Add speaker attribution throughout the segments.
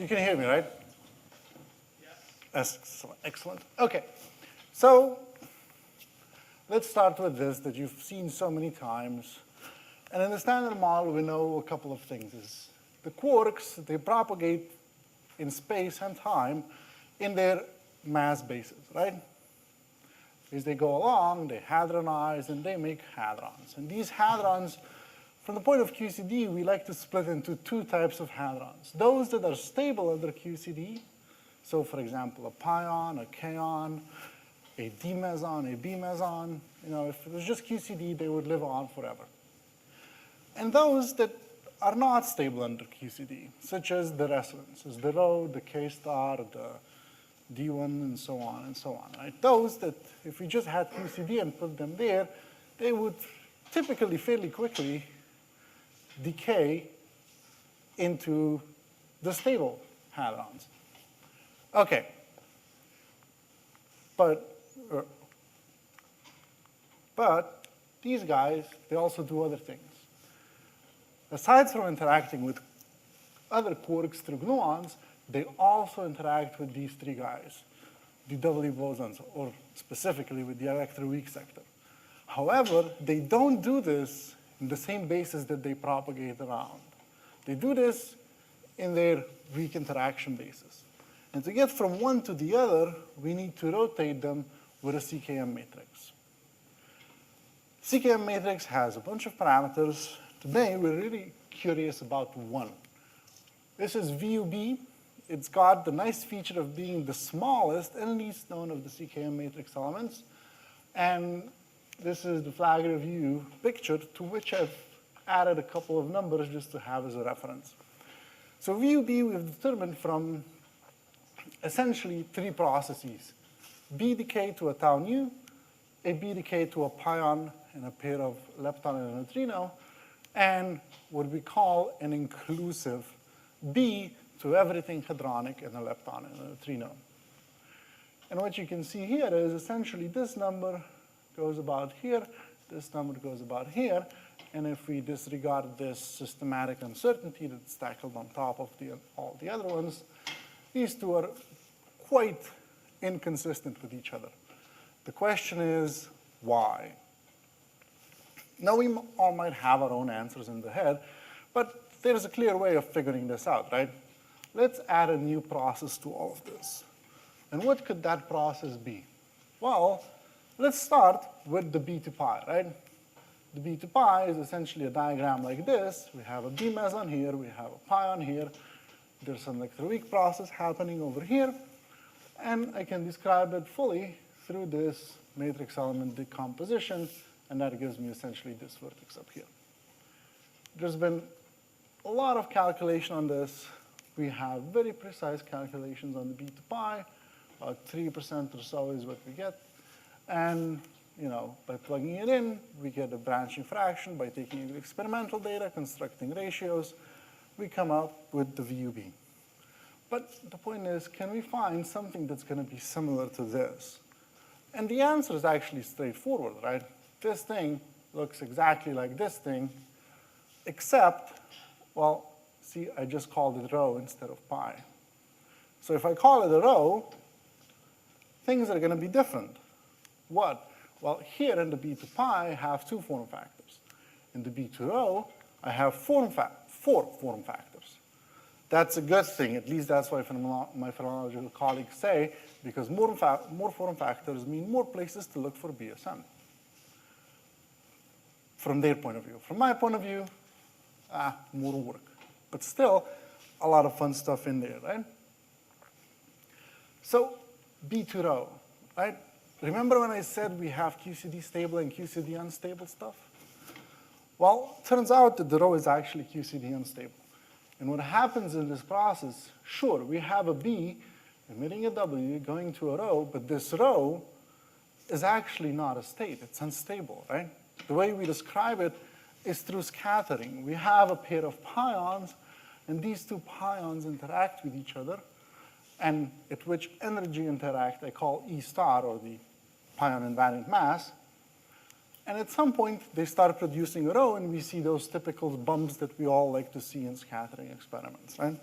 Speaker 1: You can hear me, right? Yes. Excellent. Okay. So let's start with this that you've seen so many times. And in the standard model, we know a couple of things. Is the quarks, they propagate in space and time in their mass bases, right? As they go along, they hadronize, and they make hadrons. And these hadrons, from the point of QCD, we like to split into two types of hadrons. Those that are stable under QCD, so for example, a pion, a kaon, a D meson, a B meson. If it was just QCD, they would live on forever. And those that are not stable under QCD, such as the resonances, the rho, the K star, the D1, and so on, right? Those that, if we just had QCD and put them there, they would typically fairly quickly decay into the stable hadrons. Okay. But these guys, they also do other things. Aside from interacting with other quarks through gluons, they also interact with these three guys, the doubly bosons, or specifically with the electroweak sector. However, they don't do this in the same basis that they propagate around. They do this in their weak interaction basis. And to get from one to the other, we need to rotate them with a CKM matrix. CKM matrix has a bunch of parameters. Today, we're really curious about one. This is VUB. It's got the nice feature of being the smallest and least known of the CKM matrix elements. And this is the flag review picture, to which I've added a couple of numbers just to have as a reference. So VUB we've determined from essentially three processes: B decay to a tau nu, a B decay to a pion and a pair of lepton and a neutrino, and what we call an inclusive B to everything hadronic and a lepton and a neutrino. And what you can see here is essentially this number goes about here, this number goes about here, and if we disregard this systematic uncertainty that's tackled on top of all the other ones, these two are quite inconsistent with each other. The question is, why? Now, we all might have our own answers in the head, but there's a clear way of figuring this out, right? Let's add a new process to all of this. And what could that process be? Well, let's start with the B to pi, right? The B to pi is essentially a diagram like this. We have a B meson here, we have a pion here. There's an electroweak process happening over here. And I can describe it fully through this matrix element decomposition, and that gives me essentially this vertex up here. There's been a lot of calculation on this. We have very precise calculations on the B to pi. About 3% or so is what we get. And by plugging it in, we get a branching fraction. By taking experimental data, constructing ratios, we come up with the VUB. But the point is, can we find something that's going to be similar to this? And the answer is actually straightforward, right? This thing looks exactly like this thing, except, well, see, I just called it rho instead of pi. So if I call it a rho, things are going to be different. What? Well, here in the B to pi, I have two form factors. In the B to rho, I have four form factors. That's a good thing. At least that's what my phenomenological colleagues say, because more form factors mean more places to look for BSM. From their point of view. From my point of view, more work. But still, a lot of fun stuff in there, right? So, B to rho, right? Remember when I said we have QCD stable and QCD unstable stuff? Well, it turns out that the rho is actually QCD unstable. And what happens in this process, sure, we have a B emitting a W going to a rho, but this rho is actually not a state. It's unstable, right? The way we describe it is through scattering. We have a pair of pions, and these two pions interact with each other, and at which energy interact I call E star, or the pion invariant mass. And at some point, they start producing a rho, and we see those typical bumps that we all like to see in scattering experiments, right?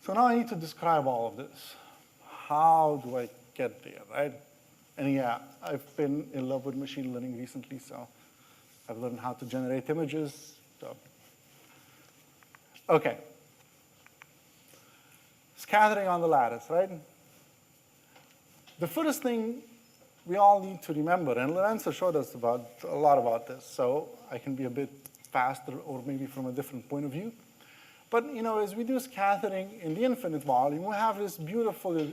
Speaker 1: So now I need to describe all of this. How do I get there, right? And yeah, I've been in love with machine learning recently, so I've learned how to generate images. So. Okay. Scattering on the lattice, right? The first thing we all need to remember, and Lorenzo showed us a lot about this, so I can be a bit faster or maybe from a different point of view. But as we do scattering in the infinite volume, we have this beautiful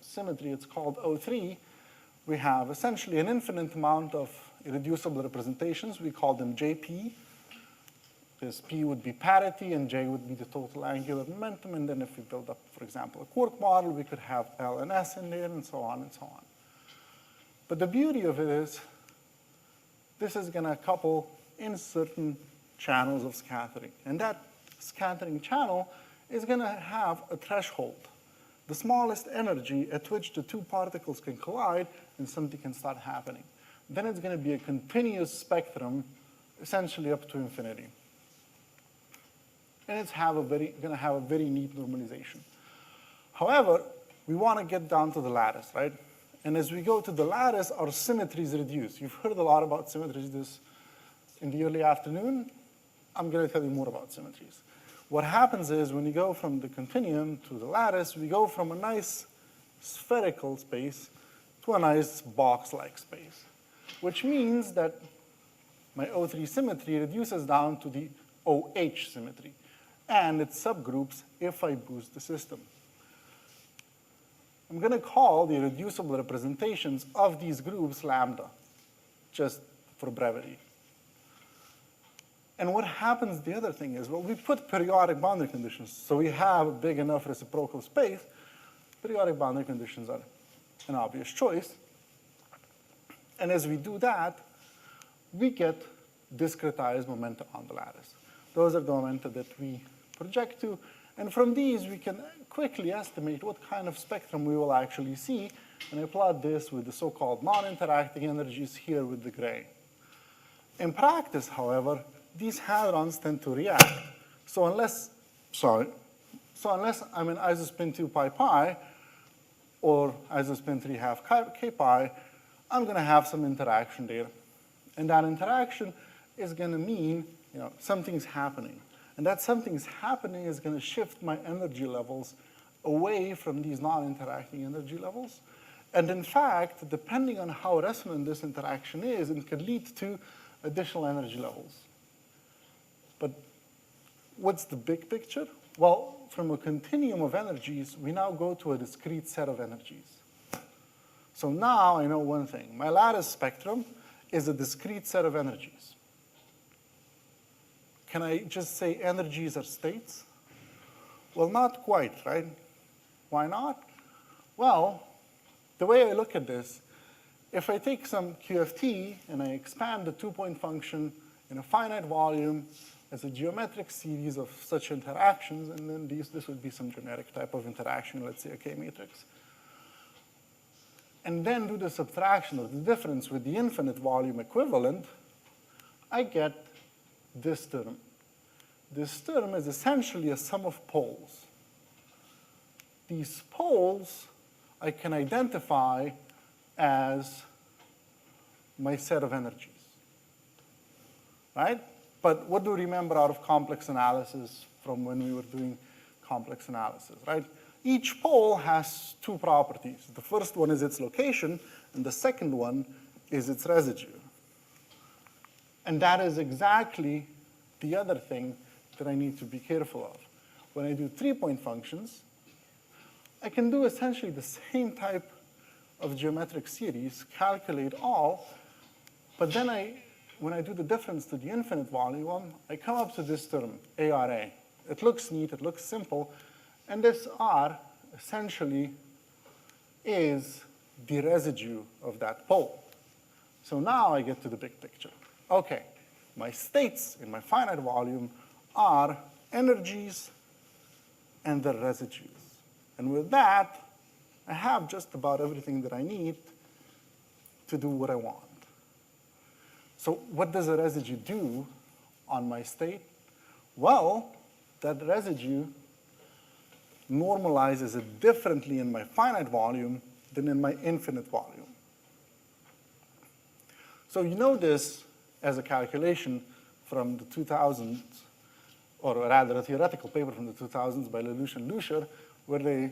Speaker 1: symmetry. It's called O3. We have essentially an infinite amount of irreducible representations. We call them JP. This P would be parity, and J would be the total angular momentum. And then if we build up, for example, a quark model, we could have L and S in there, and so on and so on. But the beauty of it is this is going to couple in certain channels of scattering. And that scattering channel is going to have a threshold, the smallest energy at which the two particles can collide and something can start happening. Then it's going to be a continuous spectrum, essentially up to infinity. And it's going to have a very neat normalization. However, we want to get down to the lattice, right? And as we go to the lattice, our symmetry is reduced. You've heard a lot about symmetries in the early afternoon. I'm going to tell you more about symmetries. What happens is when you go from the continuum to the lattice, we go from a nice spherical space to a nice box-like space, which means that my O3 symmetry reduces down to the OH symmetry and its subgroups if I boost the system. I'm going to call the irreducible representations of these groups lambda, just for brevity. And what happens, the other thing is, well, we put periodic boundary conditions. So we have a big enough reciprocal space. Periodic boundary conditions are an obvious choice. And as we do that, we get discretized momenta on the lattice. Those are the momenta that we project to. And from these, we can quickly estimate what kind of spectrum we will actually see. And I plot this with the so-called non-interacting energies here with the gray. In practice, however, these hadrons tend to react. So unless I'm in isospin 2 pi pi, or isospin 3 half k pi, I'm going to have some interaction there. And that interaction is going to mean something's happening. And that something's happening is going to shift my energy levels away from these non-interacting energy levels. And in fact, depending on how resonant this interaction is, it can lead to additional energy levels. But what's the big picture? Well, from a continuum of energies, we now go to a discrete set of energies. So now I know one thing. My lattice spectrum is a discrete set of energies. Can I just say energies are states? Well, not quite, right? Why not? Well, the way I look at this, if I take some QFT and I expand the two-point function in a finite volume as a geometric series of such interactions, and then this would be some generic type of interaction, let's say a K-matrix, and then do the subtraction of the difference with the infinite volume equivalent, I get this term. This term is essentially a sum of poles. These poles I can identify as my set of energies, right? But what do we remember out of complex analysis from when we were doing complex analysis, right? Each pole has two properties. The first one is its location, and the second one is its residue. And that is exactly the other thing that I need to be careful of. When I do three-point functions, I can do essentially the same type of geometric series, calculate all, but then when I do the difference to the infinite volume, I come up to this term, ARA. It looks neat, it looks simple, and this R essentially is the residue of that pole. So now I get to the big picture. Okay, my states in my finite volume are energies and their residues. And with that, I have just about everything that I need to do what I want. So what does a residue do on my state? Well, that residue normalizes it differently in my finite volume than in my infinite volume. So you know this as a calculation from the 2000s, or rather a theoretical paper from the 2000s by Lelouch and Lucier, where they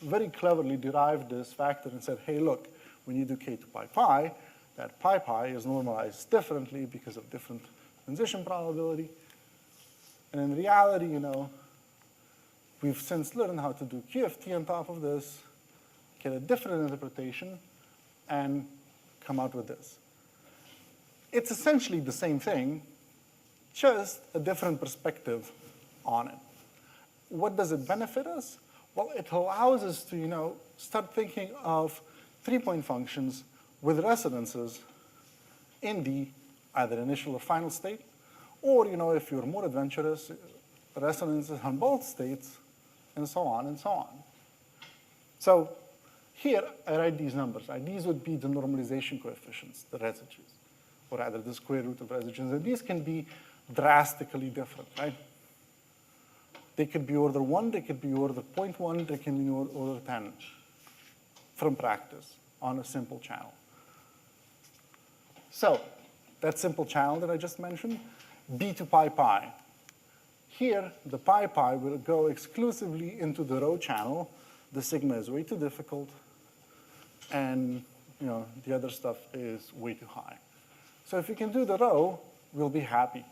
Speaker 1: very cleverly derived this factor and said, hey, look, when you do k to pi pi, that pi pi is normalized differently because of different transition probability. And in reality, you know, we've since learned how to do QFT on top of this, get a different interpretation, and come out with this. It's essentially the same thing, just a different perspective on it. What does it benefit us? Well, it allows us to, you know, start thinking of three-point functions with resonances in the either initial or final state, or, you know, if you're more adventurous, resonances on both states, and so on and so on. So here I write these numbers. Right? These would be the normalization coefficients, the residues, or rather the square root of residues. And these can be drastically different, right? They could be order 1, they could be order 0.1, they can be order 10 from practice on a simple channel. So that simple channel that I just mentioned, b to pi pi. Here, the pi pi will go exclusively into the rho channel. The sigma is way too difficult, and you know, the other stuff is way too high. So if we can do the rho, we'll be happy.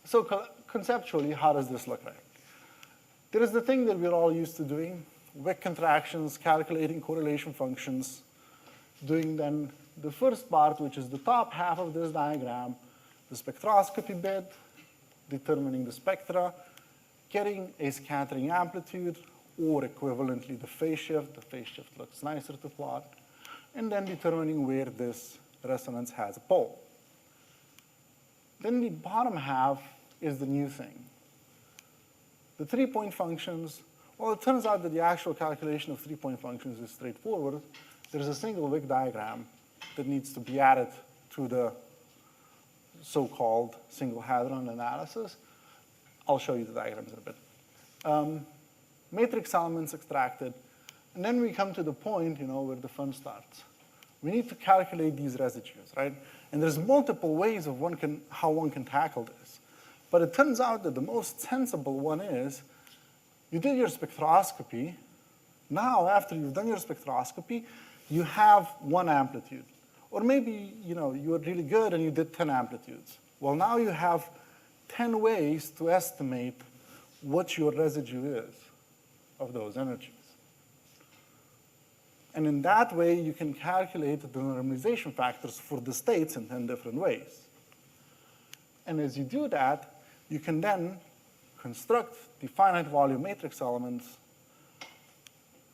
Speaker 1: So conceptually, how does this look like? There is the thing that we're all used to doing, Wick contractions, calculating correlation functions, doing then the first part, which is the top half of this diagram, the spectroscopy bit, determining the spectra, getting a scattering amplitude, or equivalently the phase shift. The phase shift looks nicer to plot, and then determining where this resonance has a pole. Then the bottom half is the new thing. The three-point functions, well, it turns out that the actual calculation of three-point functions is straightforward. There's a single Wick diagram that needs to be added to the so-called single hadron analysis. I'll show you the diagrams in a bit. Matrix elements extracted, and then we come to the point, you know, where the fun starts. We need to calculate these residues, right? And there's multiple ways of how one can tackle this. But it turns out that the most sensible one is, you did your spectroscopy. Now, after you've done your spectroscopy, you have one amplitude. Or maybe, you know, you were really good and you did 10 amplitudes. Well, now you have 10 ways to estimate what your residue is of those energies. And in that way, you can calculate the normalization factors for the states in 10 different ways. And as you do that, you can then construct the finite volume matrix elements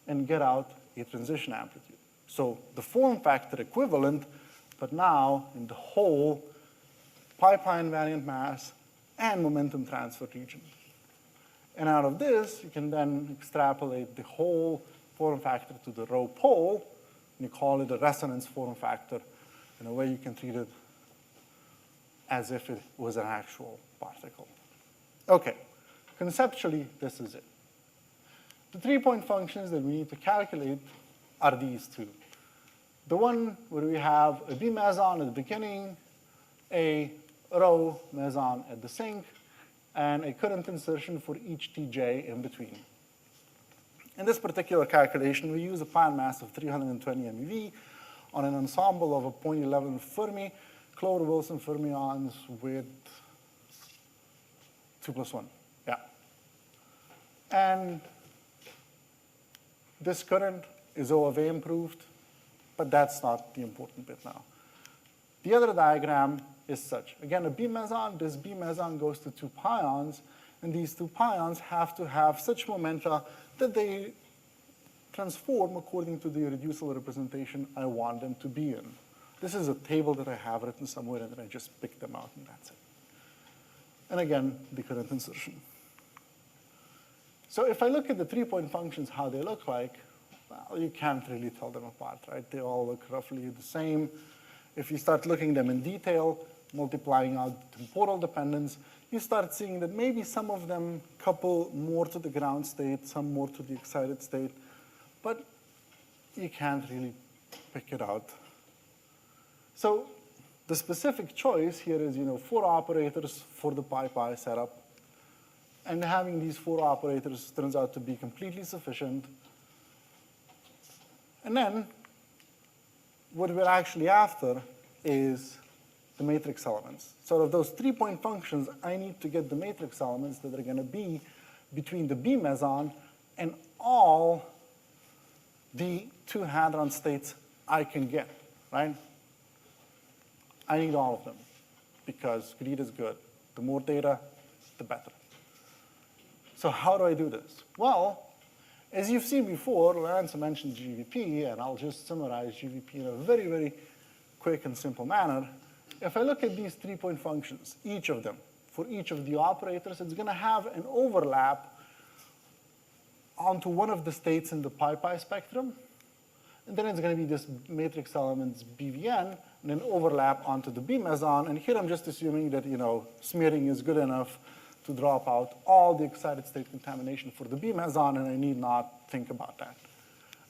Speaker 1: and get out a transition amplitude. So the form factor equivalent, but now in the whole pi invariant mass and momentum transfer region. And out of this, you can then extrapolate the whole form factor to the rho pole, and you call it a resonance form factor. In a way, you can treat it as if it was an actual particle. Okay, conceptually, this is it. The three-point functions that we need to calculate are these two. The one where we have a B meson at the beginning, a rho meson at the sink, and a current insertion for each Tj in between. In this particular calculation, we use a plan mass of 320 MeV on an ensemble of a 0.11 Fermi, Clover-Wilson fermions with 2+1, yeah. And this current is O of A improved, but that's not the important bit now. The other diagram is such. Again, a B meson, this B meson goes to two pions, and these two pions have to have such momenta that they transform according to the irreducible representation I want them to be in. This is a table that I have written somewhere, and then I just picked them out, and that's it. And again, the current insertion. So if I look at the three-point functions, how they look like, well, you can't really tell them apart, right? They all look roughly the same. If you start looking them in detail, multiplying out temporal dependence, you start seeing that maybe some of them couple more to the ground state, some more to the excited state, but you can't really pick it out. So the specific choice here is, 4 operators for the pi-pi setup. And having these 4 operators turns out to be completely sufficient. And then what we're actually after is the matrix elements. So of those 3-point functions, I need to get the matrix elements that are going to be between the B meson and all the 2 hadron states I can get, right? I need all of them because greed is good. The more data, the better. So how do I do this? Well, as you've seen before, Lorenzo mentioned GVP, and I'll just summarize GVP in a very, very quick and simple manner. If I look at these 3-point functions, each of them, for each of the operators, it's going to have an overlap onto one of the states in the pi-pi spectrum. And then it's going to be this matrix elements BVN, and then overlap onto the B meson. And here I'm just assuming that, smearing is good enough to drop out all the excited state contamination for the B meson, and I need not think about that.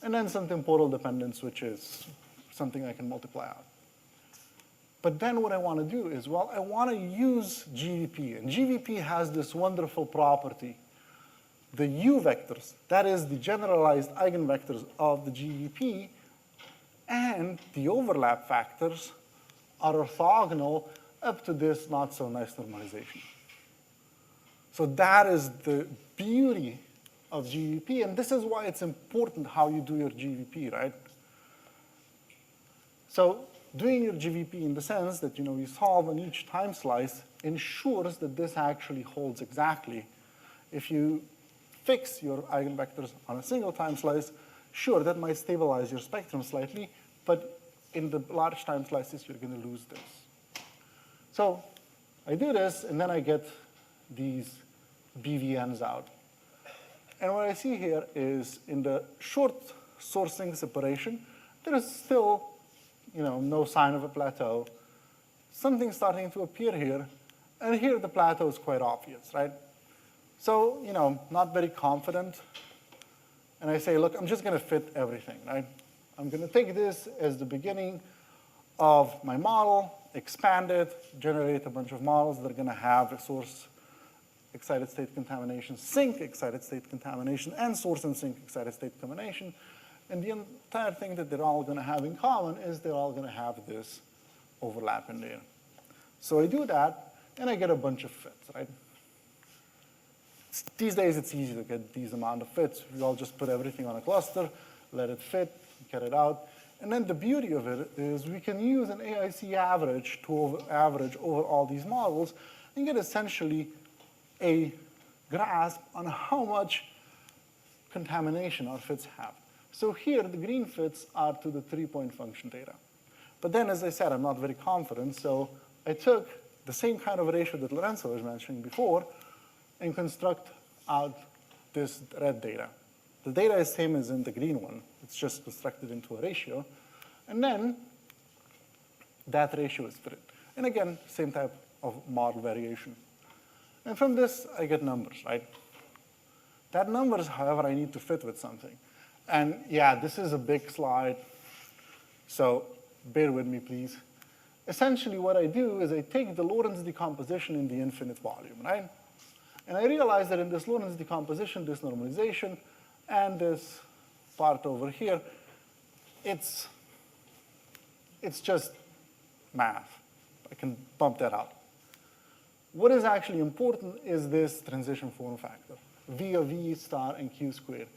Speaker 1: And then some temporal dependence, which is something I can multiply out. But then what I want to do is, I want to use GVP. And GVP has this wonderful property. The U vectors, that is the generalized eigenvectors of the GVP, and the overlap factors are orthogonal up to this not so nice normalization. So that is the beauty of GVP, and this is why it's important how you do your GVP, right? So doing your GVP in the sense that you solve on each time slice ensures that this actually holds exactly. If you fix your eigenvectors on a single time slice, sure, that might stabilize your spectrum slightly, but in the large time slices, you're going to lose this. So I do this, and then I get these BVNs out. And what I see here is in the short sourcing separation, there is still no sign of a plateau. Something's starting to appear here, and here the plateau is quite obvious, right? So, not very confident. And I say, look, I'm just going to fit everything, right? I'm going to take this as the beginning of my model, expand it, generate a bunch of models that are going to have a source excited state contamination, sink excited state contamination, and source and sink excited state combination. And the entire thing that they're all going to have in common is they're all going to have this overlap in there. So I do that, and I get a bunch of fits, right? These days, it's easy to get these amount of fits. We all just put everything on a cluster, let it fit, get it out. And then the beauty of it is we can use an AIC average to average over all these models and get essentially a grasp on how much contamination our fits have. So here, the green fits are to the 3-point function data. But then, as I said, I'm not very confident, so I took the same kind of ratio that Lorenzo was mentioning before and construct out this red data. The data is same as in the green one. It's just constructed into a ratio. And then that ratio is fitted. And again, same type of model variation. And from this, I get numbers, right? That numbers, however, I need to fit with something. And yeah, this is a big slide, so bear with me, please. Essentially, what I do is I take the Lorentz decomposition in the infinite volume, right? And I realize that in this Lorentz decomposition, this normalization, and this part over here, it's just math. I can bump that out. What is actually important is this transition form factor, V of V star and Q squared.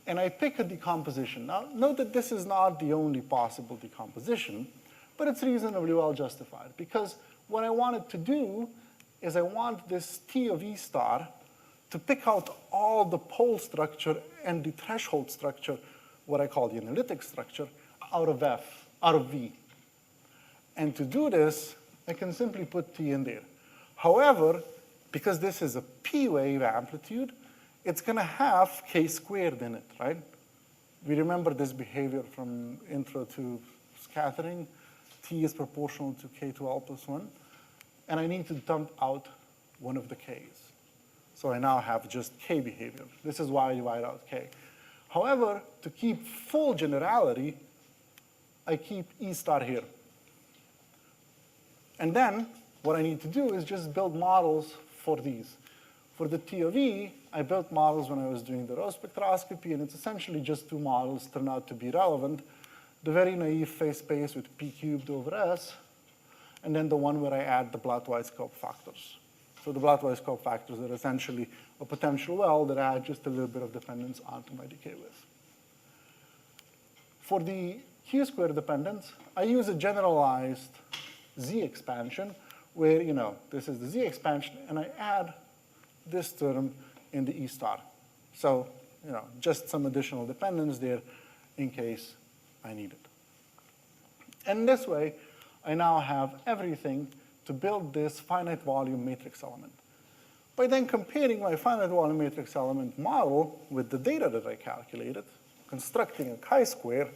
Speaker 1: And I pick a decomposition. Now, note that this is not the only possible decomposition, but it's reasonably well justified. Because what I wanted to do is I want this T of E star to pick out all the pole structure and the threshold structure, what I call the analytic structure, out of V. And to do this, I can simply put T in there. However, because this is a P wave amplitude, it's going to have K squared in it, right? We remember this behavior from intro to scattering. T is proportional to K to L plus 1. And I need to dump out one of the k's. So I now have just k behavior. This is why I divide out k. However, to keep full generality, I keep E star here. And then what I need to do is just build models for these. For the T of E, I built models when I was doing the row spectroscopy, and it's essentially just two models turned out to be relevant. The very naive phase space with P cubed over S, and then the one where I add the Blatt-White scope factors. So the Blatt-White scope factors are essentially a potential well that add just a little bit of dependence onto my decay width. For the Q-square dependence, I use a generalized Z expansion where, this is the Z expansion, and I add this term in the E star. So, just some additional dependence there in case I need it. And this way, I now have everything to build this finite volume matrix element. By then comparing my finite volume matrix element model with the data that I calculated, constructing a chi-square,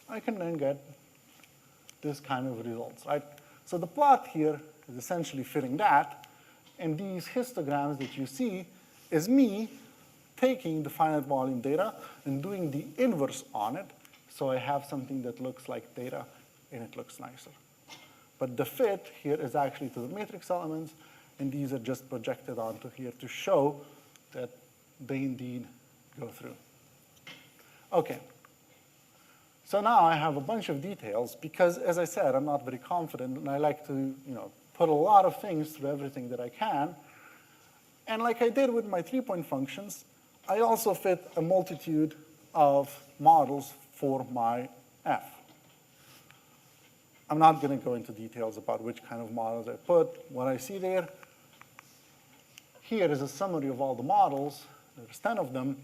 Speaker 1: I can then get this kind of results, right? So the plot here is essentially fitting that, and these histograms that you see is me taking the finite volume data and doing the inverse on it, so I have something that looks like data, and it looks nicer. But the fit here is actually to the matrix elements, and these are just projected onto here to show that they indeed go through. Okay. So now I have a bunch of details because, as I said, I'm not very confident, and I like to put a lot of things through everything that I can. And like I did with my 3-point functions, I also fit a multitude of models for my F. I'm not going to go into details about which kind of models I put. What I see there, here is a summary of all the models. There's 10 of them.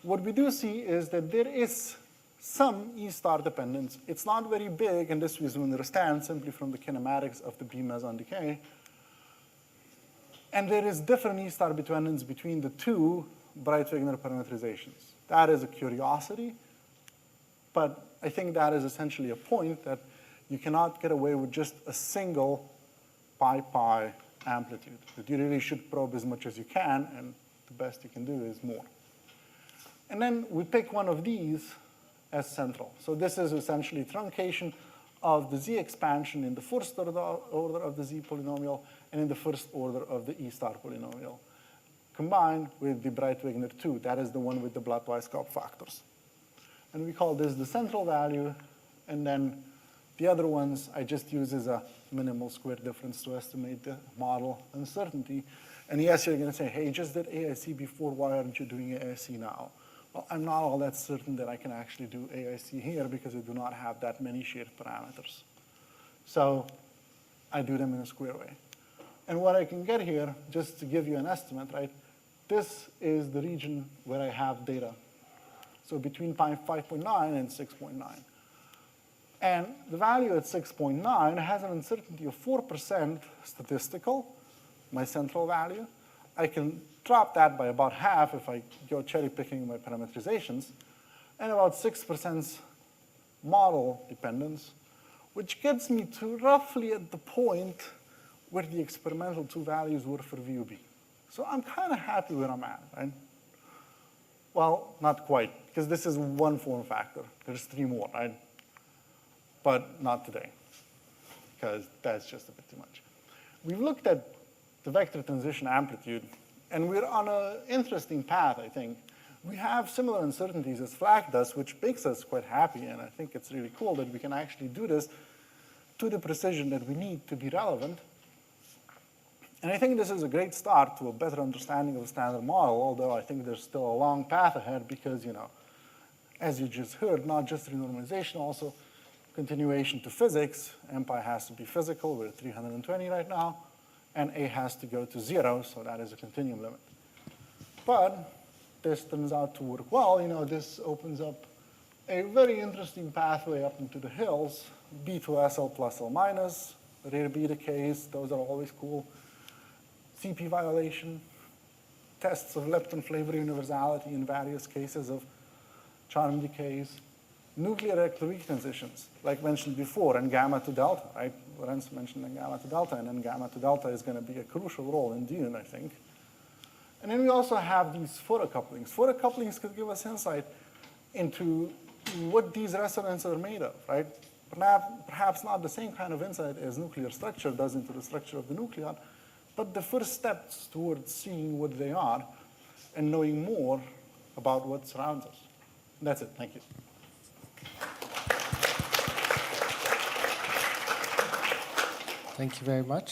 Speaker 1: What we do see is that there is some E star dependence. It's not very big, and this we understand simply from the kinematics of the beam meson decay. And there is different E star dependence between the two Breit-Wigner parametrizations. That is a curiosity, but I think that is essentially a point that you cannot get away with just a single pi amplitude. That you really should probe as much as you can, and the best you can do is more. And then we pick one of these as central. So this is essentially truncation of the Z expansion in the first order of the Z polynomial and in the first order of the E star polynomial, combined with the Breit-Wigner 2. That is the one with the Blatt-White scope factors. And we call this the central value, and then the other ones I just use as a minimal square difference to estimate the model uncertainty. And yes, you're going to say, hey, you just did AIC before, why aren't you doing AIC now? Well, I'm not all that certain that I can actually do AIC here because I do not have that many shared parameters. So I do them in a square way. And what I can get here, just to give you an estimate, right, this is the region where I have data. So between 5.9 and 6.9. And the value at 6.9 has an uncertainty of 4% statistical, my central value. I can drop that by about half if I go cherry picking my parametrizations, and about 6% model dependence, which gets me to roughly at the point where the experimental two values were for VUB. So I'm kind of happy where I'm at, right? Well, not quite, because this is one form factor. There's 3 more, right? But not today, because that's just a bit too much. We've looked at the vector transition amplitude, and we're on an interesting path, I think. We have similar uncertainties as FLAC does, which makes us quite happy, and I think it's really cool that we can actually do this to the precision that we need to be relevant. And I think this is a great start to a better understanding of the standard model, although I think there's still a long path ahead because, as you just heard, not just renormalization, also continuation to physics. MPI has to be physical. We're at 320 right now. And A has to go to 0, so that is a continuum limit. But this turns out to work well. This opens up a very interesting pathway up into the hills, B to SL plus L minus, rare B decays, those are always cool. CP violation, tests of lepton flavor universality in various cases of charm decays, nuclear electroweak transitions, like mentioned before, and gamma to delta, right? Lorenz mentioned gamma to delta, and then gamma to delta is going to be a crucial role in Dune, I think. And then we also have these photocouplings. Photocouplings could give us insight into what these resonances are made of, right? Perhaps not the same kind of insight as nuclear structure does into the structure of the nucleon, but the first steps towards seeing what they are and knowing more about what surrounds us. And that's it. Thank you.
Speaker 2: Thank you very much.